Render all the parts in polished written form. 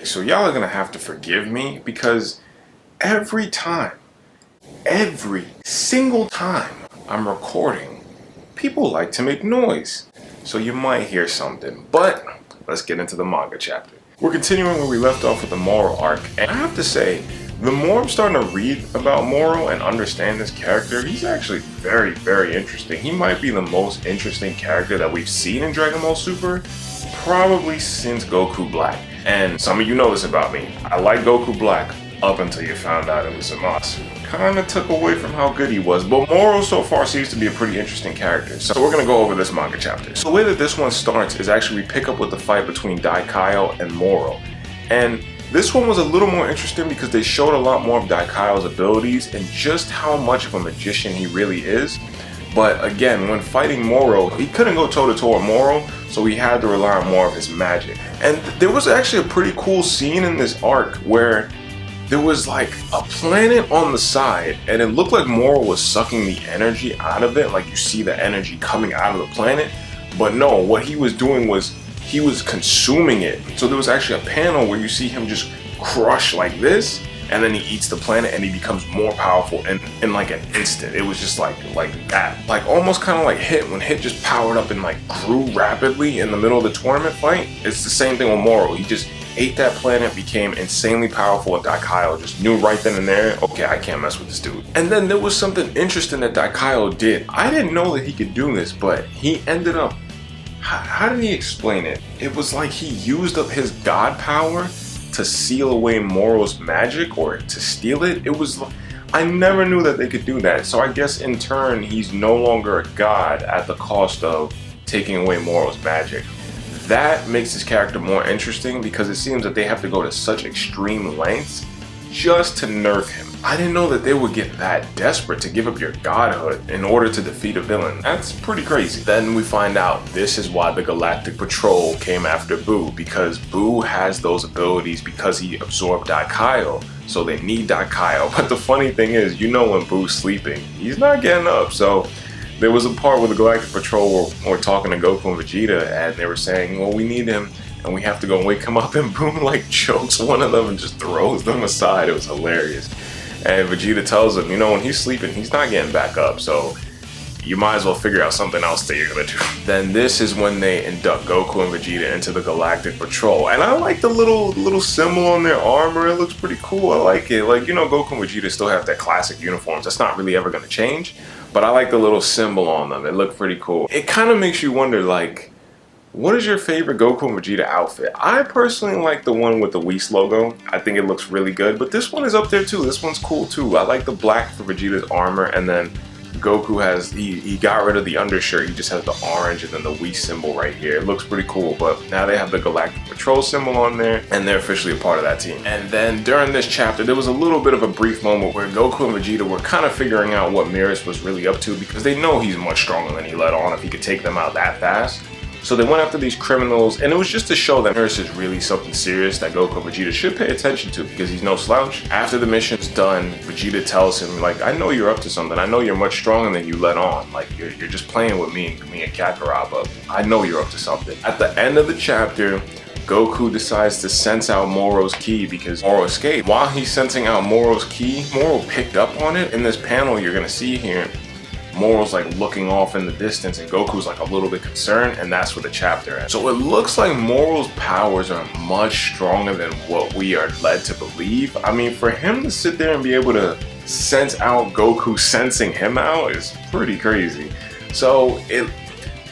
So y'all are gonna have to forgive me because every single time I'm recording, people like to make noise. So you might hear something, but let's get into the manga chapter. We're continuing where we left off with the Moro arc, and I have to say, the more I'm starting to read about Moro and understand this character, he's actually very, very interesting. He might be the most interesting character that we've seen in Dragon Ball Super, probably since Goku Black. And some of you know this about me. I like Goku Black up until you found out it was Zamasu. Kinda took away from how good he was, but Moro so far seems to be a pretty interesting character. So we're gonna go over this manga chapter. So the way that this one starts is actually we pick up with the fight between Daikaio and Moro. And this one was a little more interesting because they showed a lot more of Daikaio's abilities and just how much of a magician he really is. But again, when fighting Moro, he couldn't go toe-to-toe with Moro, so he had to rely on more of his magic. And there was actually a pretty cool scene in this arc where there was like a planet on the side and it looked like Moro was sucking the energy out of it, like you see the energy coming out of the planet. But no, what he was doing was he was consuming it. So there was actually a panel where you see him just crush like this, and then he eats the planet and he becomes more powerful in like an instant. It was just like that. Like almost kind of like Hit, when Hit just powered up and like grew rapidly in the middle of the tournament fight. It's the same thing with Moro. He just ate that planet, became insanely powerful, and Daikaio just knew right then and there, okay, I can't mess with this dude. And then there was something interesting that Daikaio did. I didn't know that he could do this, but he ended up, how did he explain it? It was like he used up his god power to seal away Moro's magic or to steal it. It was, I never knew that they could do that. So I guess in turn, he's no longer a god at the cost of taking away Moro's magic. That makes this character more interesting because it seems that they have to go to such extreme lengths just to nerf him. I didn't know that they would get that desperate to give up your godhood in order to defeat a villain. That's pretty crazy. Then we find out this is why the Galactic Patrol came after Buu, because Buu has those abilities because he absorbed Daikaio. So they need Daikaio. But the funny thing is, you know when Buu's sleeping, he's not getting up. So there was a part where the Galactic Patrol were talking to Goku and Vegeta, and they were saying, well, we need him, and we have to go and wake him up, and Buu like chokes one of them and just throws them aside. It was hilarious. And Vegeta tells him, you know, when he's sleeping, he's not getting back up, so you might as well figure out something else that you're gonna do. Then this is when they induct Goku and Vegeta into the Galactic Patrol. And I like the little symbol on their armor. It looks pretty cool. I like it. Like, you know, Goku and Vegeta still have their classic uniforms. That's not really ever gonna change. But I like the little symbol on them. It looked pretty cool. It kind of makes you wonder, like, what is your favorite Goku and Vegeta outfit? I personally like the one with the Whis logo. I think it looks really good. But this one is up there too. This one's cool too. I like the black for Vegeta's armor, and then Goku has, he got rid of the undershirt. He just has the orange and then the Whis symbol right here. It looks pretty cool, but now they have the Galactic Patrol symbol on there, and they're officially a part of that team. And then during this chapter, there was a little bit of a brief moment where Goku and Vegeta were kind of figuring out what Mirrors was really up to, because they know he's much stronger than he let on if he could take them out that fast. So they went after these criminals, and it was just to show that Nurse is really something serious that Goku and Vegeta should pay attention to, because he's no slouch. After the mission's done, Vegeta tells him, like, I know you're up to something. I know you're much stronger than you let on. Like, you're just playing with me and Kakarot, but I know you're up to something. At the end of the chapter, Goku decides to sense out Moro's ki because Moro escaped. While he's sensing out Moro's ki, Moro picked up on it. In this panel you're gonna see here, Moro's like looking off in the distance and Goku's like a little bit concerned, and that's where the chapter ends. So it looks like Moro's powers are much stronger than what we are led to believe. I mean, for him to sit there and be able to sense out Goku sensing him out is pretty crazy. So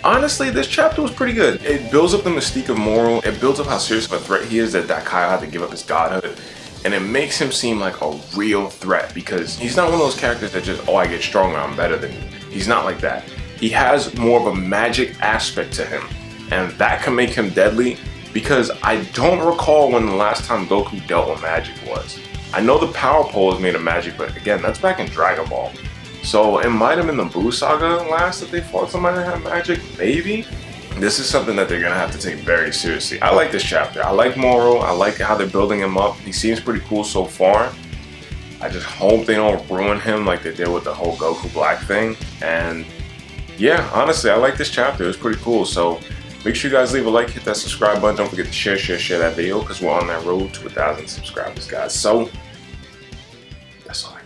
honestly, this chapter was pretty good. It builds up the mystique of Moro. It builds up how serious of a threat he is that Daikaio had to give up his godhood. And it makes him seem like a real threat, because he's not one of those characters that just, oh, I get stronger, I'm better than you. He's not like that. He has more of a magic aspect to him, and that can make him deadly, because I don't recall when the last time Goku dealt with magic was. I know the power pole is made of magic, but again, that's back in Dragon Ball. So it might have been the Buu saga last that they fought somebody that had magic, maybe? This is something that they're gonna have to take very seriously. I like this chapter. I like Moro. I like how they're building him up. He seems pretty cool so far. I just hope they don't ruin him like they did with the whole Goku Black thing. And yeah, honestly, I like this chapter. It was pretty cool. So Make sure you guys leave a like, hit that subscribe button. Don't forget to share that video because we're on that road to 1,000 subscribers, guys. So, that's all I got.